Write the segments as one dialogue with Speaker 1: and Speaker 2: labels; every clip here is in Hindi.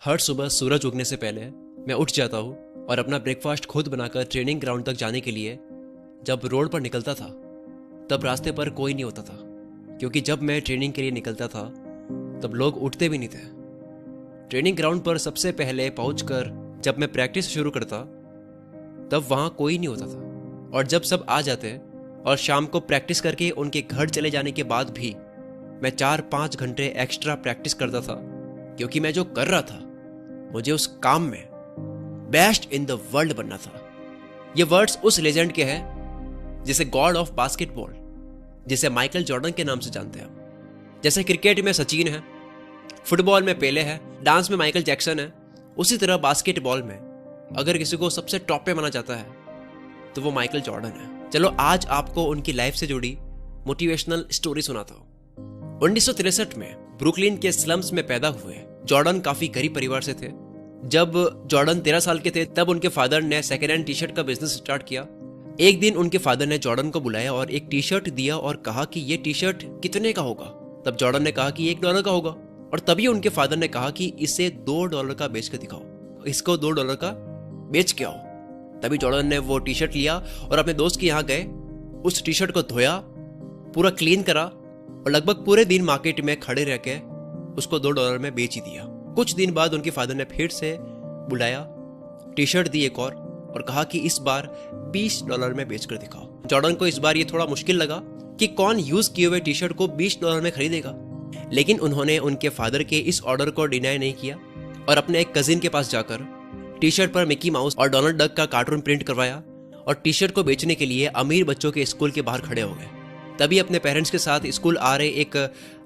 Speaker 1: हर सुबह सूरज उगने से पहले मैं उठ जाता हूँ और अपना ब्रेकफास्ट खुद बनाकर ट्रेनिंग ग्राउंड तक जाने के लिए जब रोड पर निकलता था तब रास्ते पर कोई नहीं होता था, क्योंकि जब मैं ट्रेनिंग के लिए निकलता था तब लोग उठते भी नहीं थे। ट्रेनिंग ग्राउंड पर सबसे पहले पहुंचकर जब मैं प्रैक्टिस शुरू करता तब वहाँ कोई नहीं होता था, और जब सब आ जाते और शाम को प्रैक्टिस करके उनके घर चले जाने के बाद भी मैं 4-5 घंटे एक्स्ट्रा प्रैक्टिस करता था, क्योंकि मैं जो कर रहा था मुझे उस काम में बेस्ट इन द वर्ल्ड बनना था। ये वर्ड्स उस लेजेंड के हैं जिसे गॉड ऑफ बास्केटबॉल, जिसे माइकल जॉर्डन के नाम से जानते हैं। जैसे क्रिकेट में सचिन है, फुटबॉल में पेले है, डांस में माइकल जैक्सन है, उसी तरह बास्केटबॉल में अगर किसी को सबसे टॉप पे माना जाता है तो वो माइकल जॉर्डन है। चलो आज आपको उनकी लाइफ से जुड़ी मोटिवेशनल स्टोरी सुनाता हूँ। 1963 में ब्रुकलिन के स्लम्स में पैदा हुए जॉर्डन काफी गरीब परिवार से थे। जब जॉर्डन 13 साल के थे तब उनके फादर ने सेकेंड हैंड टी शर्ट का बिजनेस स्टार्ट किया। एक दिन उनके फादर ने जॉर्डन को बुलाया और एक टी शर्ट दिया और कहा कि ये टी शर्ट कितने का होगा। तब जॉर्डन ने कहा कि $1 का होगा, और तभी उनके फादर ने कहा कि इसे $2 का बेच कर दिखाओ, इसको $2 का बेच के आओ। तभी जॉर्डन ने वो टी शर्ट लिया और अपने दोस्त के यहाँ गए, उस टी शर्ट को धोया, पूरा क्लीन करा और लगभग पूरे दिन मार्केट में खड़े रह के उसको $2 में बेच ही दिया। कुछ दिन बाद उनके फादर ने फिर से बुलाया, टी शर्ट दी एक और कहा कि इस बार $20 में बेच कर दिखाओ। जॉर्डन को इस बार ये थोड़ा मुश्किल लगा कि कौन यूज किए हुए टी शर्ट को $20 में खरीदेगा, लेकिन उन्होंने उनके फादर के इस ऑर्डर को डिनाई नहीं किया और अपने एक कजिन के पास जाकर टी शर्ट पर मिकी माउस और डोनाल्ड डक का कार्टून प्रिंट करवाया और टी शर्ट को बेचने के लिए अमीर बच्चों के स्कूल के बाहर खड़े हो गए। तभी अपने पेरेंट्स के साथ स्कूल आ रहे एक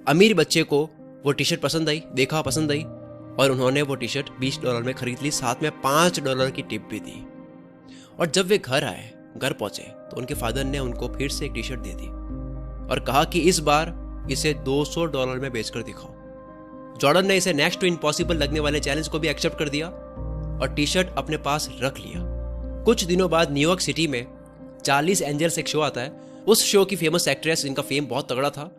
Speaker 1: अमीर बच्चे को वो टी शर्ट पसंद आई और उन्होंने वो टी शर्ट $20 में खरीद ली, साथ में $5 की टिप भी दी। और जब वे घर पहुंचे तो उनके फादर ने उनको फिर से एक टी शर्ट दे दी और कहा कि इस बार इसे $200 में बेचकर दिखाओ। जॉर्डन ने इसे नेक्स्ट टू इम्पॉसिबल लगने वाले चैलेंज को भी एक्सेप्ट कर दिया और टी शर्ट अपने पास रख लिया। कुछ दिनों बाद न्यूयॉर्क सिटी में चार्लीज एंजल्स एक शो आता है। उस शो की फेमस एक्ट्रेस, जिनका फेम बहुत तगड़ा था,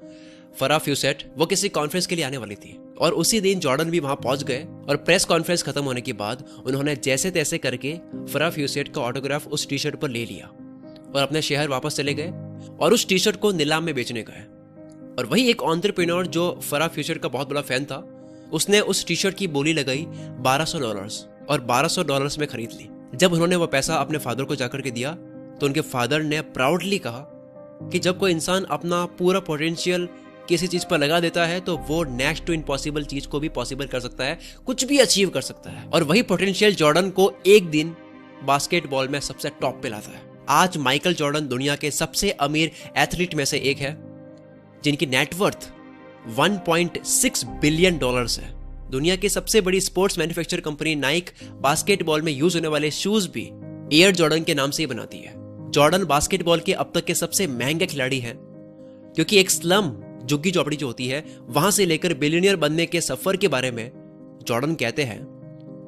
Speaker 1: फरा फ्यूसेट, वो किसी कॉन्फ्रेंस के लिए आने वाली थी और उसी दिन जॉर्डन भी वहां पहुंच गए और प्रेस कॉन्फ्रेंस खत्म होने के बाद उन्होंने जैसे तैसे करके फरा फ्यूसेट का ऑटोग्राफ उस टी शर्ट पर ले लिया और अपने शहर वापस चले गए और उस टी शर्ट को नीलाम में बेचने गए। और वही एक एंटरप्रेन्योर जो फरा फ्यूसेट का बहुत बड़ा फैन था, उसने उस टी शर्ट की बोली लगाई $1200 और $1200 में खरीद ली। जब उन्होंने वो पैसा अपने फादर को जाकर के दिया तो उनके फादर ने प्राउडली कहा कि जब कोई इंसान अपना पूरा पोटेंशियल किसी चीज पर लगा देता है तो वो नेक्स्ट टू इम्पॉसिबल चीज को भी पॉसिबल कर सकता है, कुछ भी अचीव कर सकता है। और वही पोटेंशियल जॉर्डन को एक दिन बास्केटबॉल में सबसे टॉप पे लाता है। आज माइकल जॉर्डन दुनिया के सबसे अमीर एथलीट में से एक है, जिनकी नेटवर्थ $1.6 बिलियन है। दुनिया की सबसे बड़ी sports manufacture company Naik basketball में यूज होने वाले शूज भी एयर जॉर्डन के नाम से ही बनाती है। जॉर्डन बास्केटबॉल के अब तक के सबसे महंगे खिलाड़ी हैं, क्योंकि एक स्लम झुग्गी झोपड़ी जो होती है वहां से लेकर बिलियनियर बनने के सफर के बारे में जॉर्डन कहते हैं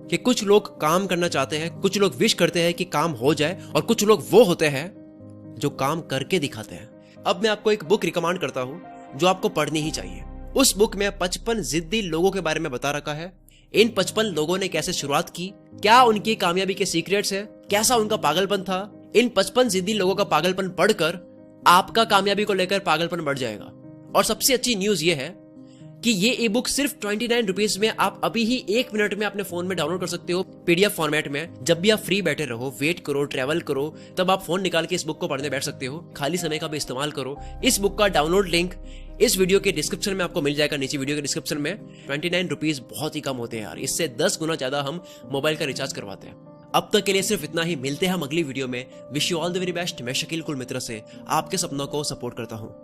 Speaker 1: कि कुछ लोग काम करना चाहते हैं, कुछ लोग विश करते हैं कि काम हो जाए, और कुछ लोग वो होते हैं जो काम करके दिखाते हैं। अब मैं आपको एक बुक रिकमेंड करता हूं जो आपको पढ़नी ही चाहिए। उस बुक में 55 जिद्दी लोगों के बारे में बता रखा है। इन 55 लोगों ने कैसे शुरुआत की, क्या उनकी कामयाबी के सीक्रेट्स है, कैसा उनका पागलपन था। इन 55 जिद्दी लोगों का पागलपन पढ़कर आपका कामयाबी को लेकर पागलपन बढ़ जाएगा। और सबसे अच्छी न्यूज ये है कि ये ई बुक सिर्फ 29 रुपीज में आप अभी ही 1 मिनट में अपने फोन में डाउनलोड कर सकते हो, PDF फॉर्मेट में। जब भी आप फ्री बैठे रहो, वेट करो, ट्रैवल करो, तब आप फोन निकाल के इस बुक को पढ़ने बैठ सकते हो। खाली समय का भी इस्तेमाल करो। इस बुक का डाउनलोड लिंक इस वीडियो के डिस्क्रिप्शन में आपको मिल जाएगा, नीचे वीडियो के डिस्क्रिप्शन में। 29 रुपीज बहुत ही कम होते हैं यार, इससे 10 गुना ज्यादा हम मोबाइल का रिचार्ज करवाते हैं। अब तक के लिए सिर्फ इतना ही, मिलते हैं हम अगली वीडियो में। Wish you all the very best. मैं शकील कुल मित्र से आपके सपनों को सपोर्ट करता हूँ।